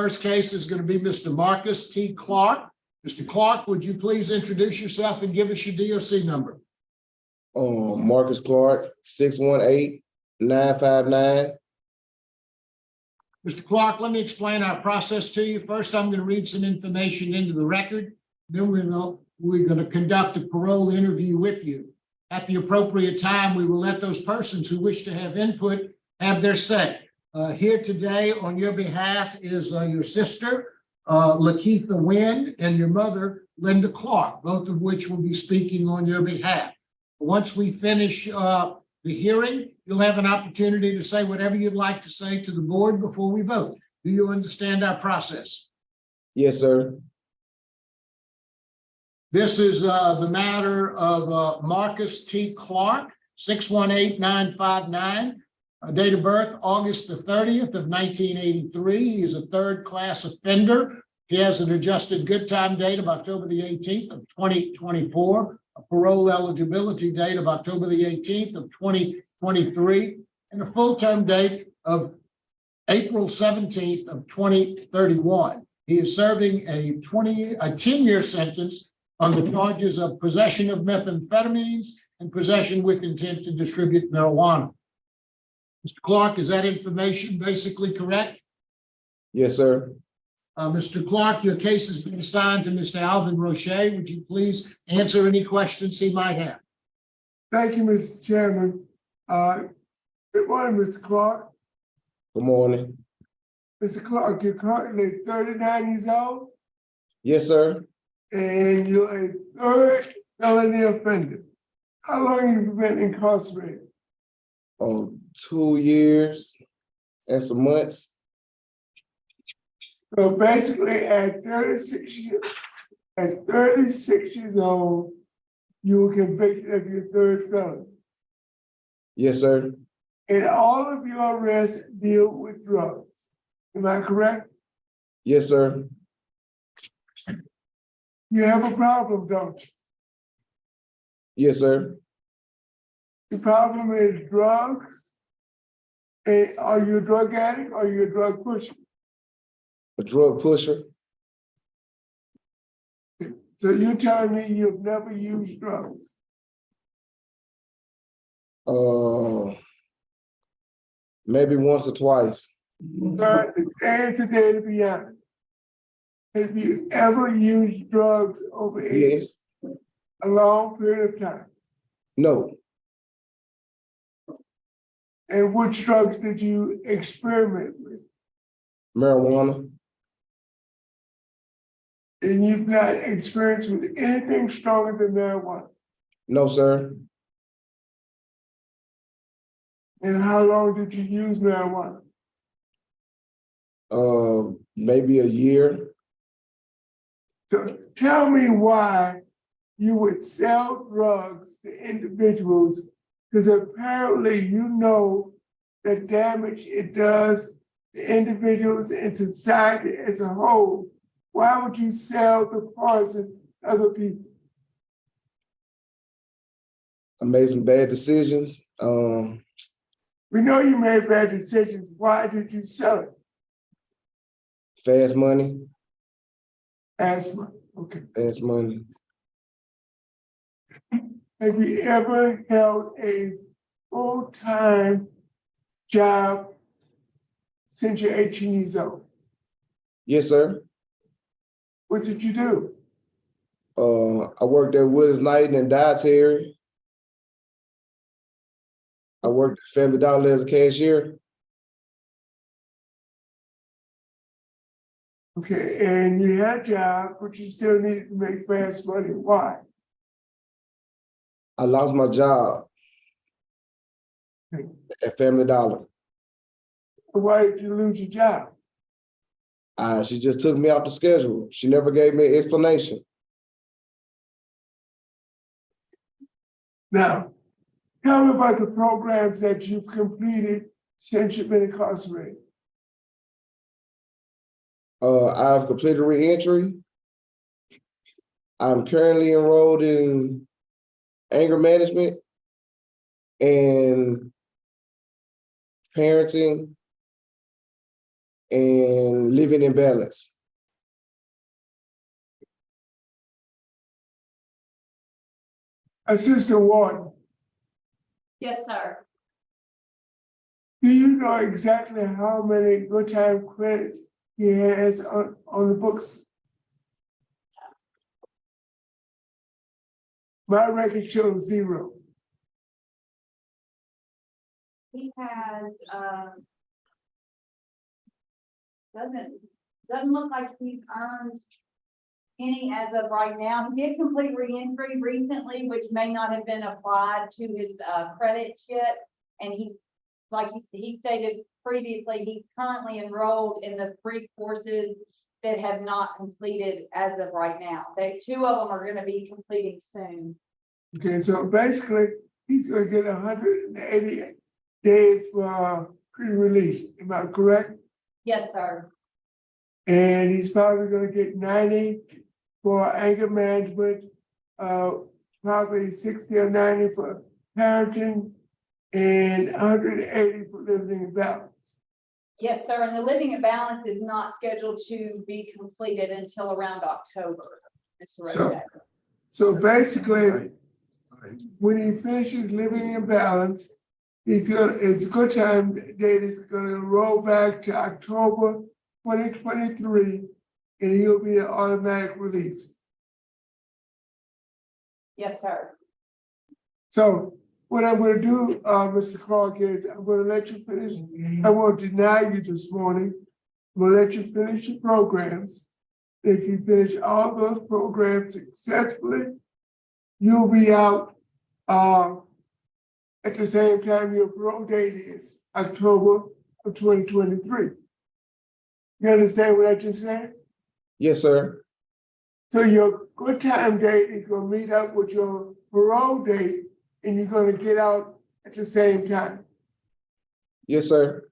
first case is going to be Mr. Marcus T. Clark. Mr. Clark, would you please introduce yourself and give us your DOC number? Marcus Clark, 618-959. Mr. Clark, let me explain our process to you. First, I'm going to read some information into the record. Then we're going to conduct a parole interview with you. At the appropriate time, we will let those persons who wish to have input have their say. Here today on your behalf is your sister, Lakeitha Wynn, and your mother, Linda Clark, both of which will be speaking on your behalf. Once we finish the hearing, you'll have an opportunity to say whatever you'd like to say to the board before we vote. Do you understand our process? Yes, sir. This is the matter of Marcus T. Clark, 618-959. Date of birth, August the 30th of 1983. He is a third-class offender. He has an adjusted good time date of October the 18th of 2024, a parole eligibility date of October the 18th of 2023, and a full term date of April 17th of 2031. He is serving a 10-year sentence on the charges of possession of methamphetamines and possession with intent to distribute marijuana. Mr. Clark, is that information basically correct? Yes, sir. Mr. Clark, your case has been assigned to Mr. Alvin Roche. Would you please answer any questions he might have? Thank you, Mr. Chairman. Good morning, Mr. Clark. Good morning. Mr. Clark, you're currently 39 years old Yes, sir. and you're a third felony offender. How long have you been incarcerated? 2 years and some months. So basically at 36 years old, you were convicted of your third felony. Yes, sir. And all of your arrests deal with drugs. Am I correct? Yes, sir. You have a problem, don't you? Yes, sir. The problem is drugs. And are you a drug addict or are you a drug pusher? A drug pusher. So you're telling me you've never used drugs? Maybe once or twice. Sir, today, to be honest, have you ever used drugs over Yes. a long period of time? No. And which drugs did you experiment with? Marijuana. And you've not experienced with anything stronger than marijuana? No, sir. And how long did you use marijuana? Maybe a year. So tell me why you would sell drugs to individuals, because apparently you know the damage it does to individuals and society as a whole. Why would you sell the poison to other people? I made some bad decisions. We know you made bad decisions. Why did you sell it? Fast money. Asthma. Okay. Fast money. Have you ever held a full-time job since you're 18 years old? Yes, sir. What did you do? I worked at Wood's Night and Dietary. I worked at Family Dollar as a cashier. Okay, and you had a job, but you still needed to make fast money. Why? I lost my job Okay. at Family Dollar. Why did you lose your job? She just took me off the schedule. She never gave me an explanation. Now, tell me about the programs that you've completed since you've been incarcerated. I've completed reentry. I'm currently enrolled in anger management and parenting and living in balance. Assistant Warden, Yes, sir. do you know exactly how many good time credits he has on the books? My record shows 0. He has, doesn't look like he's earned any as of right now. He did complete reentry recently, which may not have been applied to his, credits yet. And he's, like he stated previously, he's currently enrolled in the 3 courses that have not completed as of right now. 2 of them are gonna be completing soon. Okay, so basically, he's gonna get 180 days for pre-release, am I correct? Yes, sir. And he's probably gonna get 90 for anger management, probably 60 or 90 for parenting, and 180 for living in balance. Yes, sir, and the living at balance is not scheduled to be completed until around October. Mr. So- Rodak. So basically, when he finishes living in balance, it's a good time date is gonna roll back to October 2023, and he'll be an automatic release. Yes, sir. So what I'm gonna do, Mr. Clark, is I'm gonna let you finish. I won't deny you this morning. I'm gonna let you finish your programs. If you finish all those programs successfully, you'll be out at the same time your parole date is October of 2023. You understand what I just said? Yes, sir. So your good time date is gonna meet up with your parole date, and you're gonna get out at the same time. Yes, sir.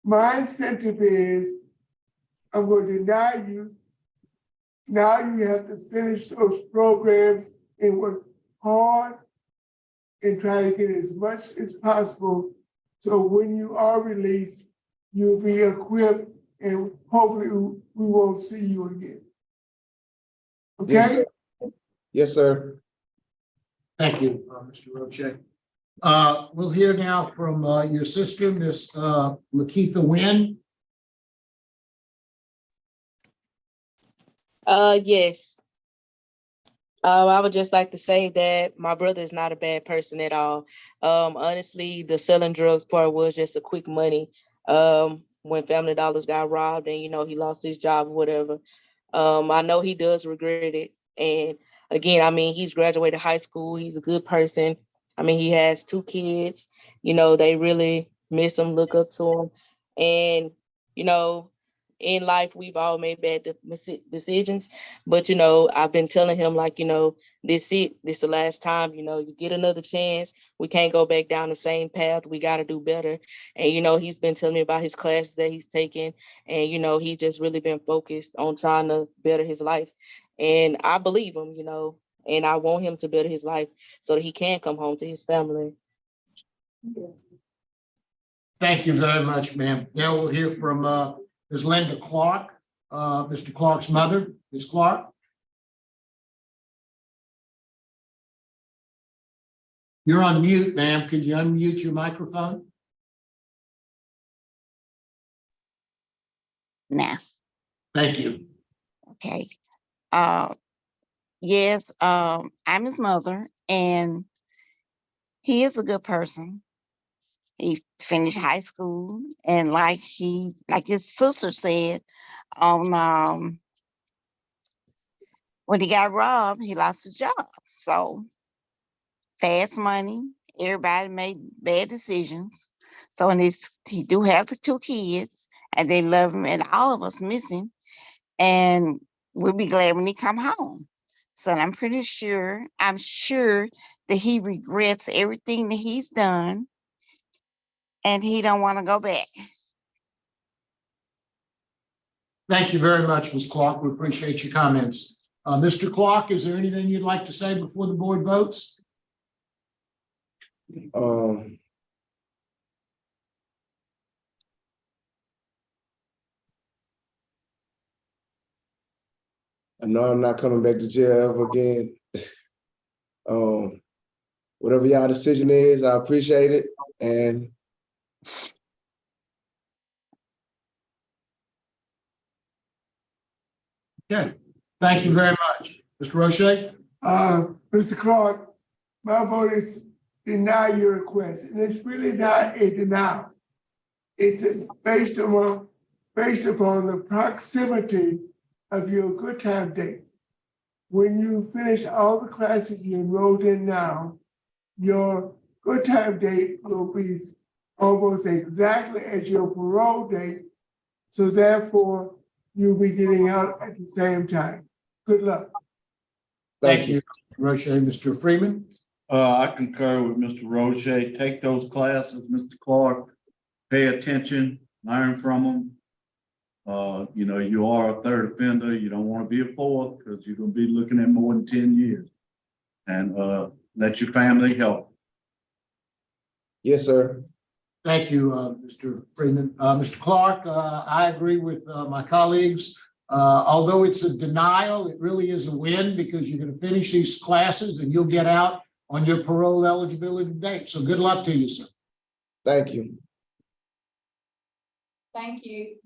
My incentive is, I'm going to deny you. Now you have to finish those programs and work hard and try to get as much as possible. So when you are released, you'll be equipped and hopefully we won't see you again. Yes, Okay? sir. Yes, sir. Thank you, Mr. Roche. We'll hear now from your sister, Miss Lakeitha Wynn. Yes. I would just like to say that my brother is not a bad person at all. Honestly, the selling drugs part was just a quick money. When Family Dollars got robbed and, he lost his job or whatever. I know he does regret it. And again, I mean, he's graduated high school. He's a good person. I mean, he has 2 kids, they really miss him, look up to him. And, in life, we've all made bad decisions. But, I've been telling him, like, this the last time, you get another chance. We can't go back down the same path. We got to do better. And, he's been telling me about his classes that he's taking. And, he's just really been focused on trying to better his life. And I believe him, and I want him to better his life so that he can come home to his family. Thank you very much, ma'am. Now we'll hear from Ms. Linda Clark, Mr. Clark's mother. Ms. Clark? You're on mute, ma'am. Could you unmute your microphone? Now, Thank you. okay. Yes, I'm his mother, and he is a good person. He finished high school, and like his sister said, on when he got robbed, he lost his job. So fast money, everybody made bad decisions. So he do have the 2 kids, and they love him, and all of us miss him. And we'll be glad when he come home. So I'm sure that he regrets everything that he's done, and he don't want to go back. Thank you very much, Ms. Clark. We appreciate your comments. Mr. Clark, is there anything you'd like to say before the board votes? I know I'm not coming back to jail ever again. Whatever y'all decision is, I appreciate it. And Okay, thank you very much. Mr. Roche? Mr. Clark, my vote is deny your request, and it's really not a denial. It's based upon the proximity of your good time date. When you finish all the classes you enrolled in now, your good time date will be almost exactly as your parole date. So therefore, you'll be getting out at the same time. Good luck. thank you. Mr. Roche. Mr. Freeman? I concur with Mr. Roche. Take those classes, Mr. Clark. Pay attention, learn from them. You know, you are a third offender. You don't want to be a fourth because you're going to be looking at more than 10 years. And let your family help. Yes, sir. Thank you, Mr. Freeman. Mr. Clark, I agree with my colleagues. Although it's a denial, it really is a win because you're going to finish these classes and you'll get out on your parole eligibility date. So good luck to you, sir. Thank you. Thank you.